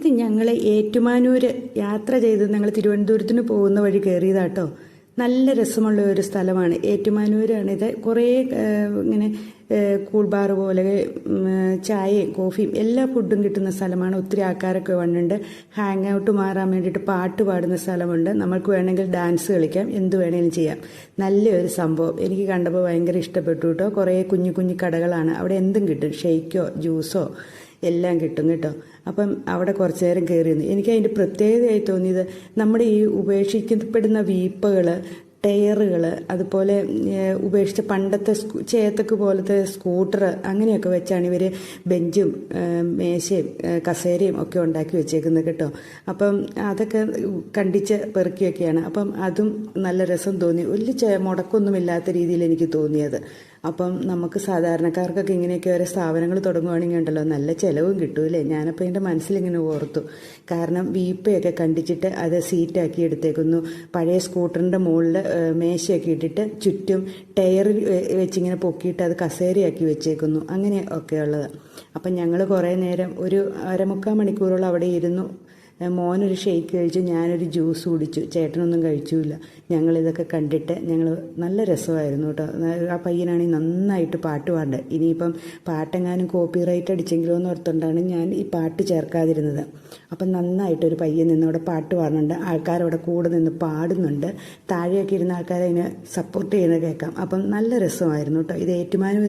ഇത് ഞങ്ങൾ ഏറ്റുമാനൂർ യാത്ര ചെയ്ത് ഞങ്ങൾ തിരുവനന്തപുരത്തിന് പോകുന്ന വഴി കയറിയതാട്ടോ. നല്ല രസമുള്ള ഒരു സ്ഥലമാണ് ഏറ്റുമാനൂരാണിത്. കുറേ ഇങ്ങനെ കൂൾ ബാർ പോലെ ചായയും കോഫിയും എല്ലാ ഫുഡും കിട്ടുന്ന സ്ഥലമാണ്. ഒത്തിരി ആൾക്കാരൊക്കെ വന്നിട്ടുണ്ട്. ഹാങ് ഔട്ട് മാറാൻ വേണ്ടിയിട്ട് പാട്ട് പാടുന്ന സ്ഥലമുണ്ട്. നമുക്ക് വേണമെങ്കിൽ ഡാൻസ് കളിക്കാം, എന്ത് വേണമെങ്കിലും ചെയ്യാം. നല്ലൊരു സംഭവം. എനിക്ക് കണ്ടപ്പോൾ ഭയങ്കര ഇഷ്ടപ്പെട്ടു കേട്ടോ. കുറേ കുഞ്ഞു കുഞ്ഞു കടകളാണ്. അവിടെ എന്തും കിട്ടും, ഷെയ്ക്കോ ജ്യൂസോ എല്ലാം കിട്ടും കേട്ടോ. അപ്പം അവിടെ കുറച്ചു നേരം കയറിയിരുന്നു. എനിക്ക് അതിൻ്റെ പ്രത്യേകതയായി തോന്നിയത് നമ്മുടെ ഈ ഉപേക്ഷിക്കപ്പെടുന്ന വീപ്പകൾ, ടയറുകൾ, അതുപോലെ ഉപേക്ഷിച്ച പണ്ടത്തെ ചേത്തക്ക് പോലത്തെ സ്കൂട്ടർ അങ്ങനെയൊക്കെ വെച്ചാണ് ഇവർ ബെഞ്ചും മേശയും കസേരയും ഒക്കെ ഉണ്ടാക്കി വെച്ചേക്കുന്നത് കേട്ടോ. അപ്പം അതൊക്കെ കണ്ടിച്ച് പെറുക്കിയൊക്കെയാണ്. അപ്പം അതും നല്ല രസം തോന്നി. വലിയ മുടക്കൊന്നുമില്ലാത്ത രീതിയിൽ എനിക്ക് തോന്നിയത്. അപ്പം നമുക്ക് സാധാരണക്കാർക്കൊക്കെ ഇങ്ങനെയൊക്കെ ഓരോ സ്ഥാപനങ്ങൾ തുടങ്ങുകയാണെങ്കിൽ ഉണ്ടല്ലോ നല്ല ചിലവും കിട്ടൂല്ലേ. ഞാനപ്പോൾ എൻ്റെ മനസ്സിലിങ്ങനെ ഓർത്തു. കാരണം വീപ്പയൊക്കെ കണ്ടിച്ചിട്ട് അത് സീറ്റാക്കി എടുത്തേക്കുന്നു. പഴയ സ്കൂട്ടറിൻ്റെ മുകളിൽ മേശയൊക്കെ ഇട്ടിട്ട് ചുറ്റും ടയറിൽ വെച്ചിങ്ങനെ പൊക്കിയിട്ട് അത് കസേരയാക്കി വെച്ചേക്കുന്നു. അങ്ങനെ ഒക്കെ ഉള്ളത്. അപ്പം ഞങ്ങൾ കുറേ നേരം ഒരു 1.25 മണിക്കൂറോളം അവിടെ ഇരുന്നു. മോനൊരു ഷേക്ക് കഴിച്ചു, ഞാനൊരു ജ്യൂസ് കുടിച്ചു. ചേട്ടനൊന്നും കഴിച്ചില്ല. ഞങ്ങളിതൊക്കെ കണ്ടിട്ട് നല്ല രസമായിരുന്നു കേട്ടോ. ആ പയ്യനാണെങ്കിൽ നന്നായിട്ട് പാട്ട് പാടുന്നത്. ഇനിയിപ്പം പാട്ടെങ്ങാനും കോപ്പിറൈറ്റ് അടിച്ചെങ്കിലോ എന്ന് ഓർത്തുകൊണ്ടാണ് ഞാൻ ഈ പാട്ട് ചേർക്കാതിരുന്നത്. അപ്പം നന്നായിട്ടൊരു പയ്യൻ നിന്ന് അവിടെ പാട്ട് പാടുന്നുണ്ട്. ആൾക്കാരവിടെ കൂടെ നിന്ന് പാടുന്നുണ്ട്. താഴെയൊക്കെ ഇരുന്ന ആൾക്കാരെ അതിനെ സപ്പോർട്ട് ചെയ്യുന്നത് കേൾക്കാം. അപ്പം നല്ല രസമായിരുന്നു കേട്ടോ. ഇത് ഏറ്റുമാനൂർ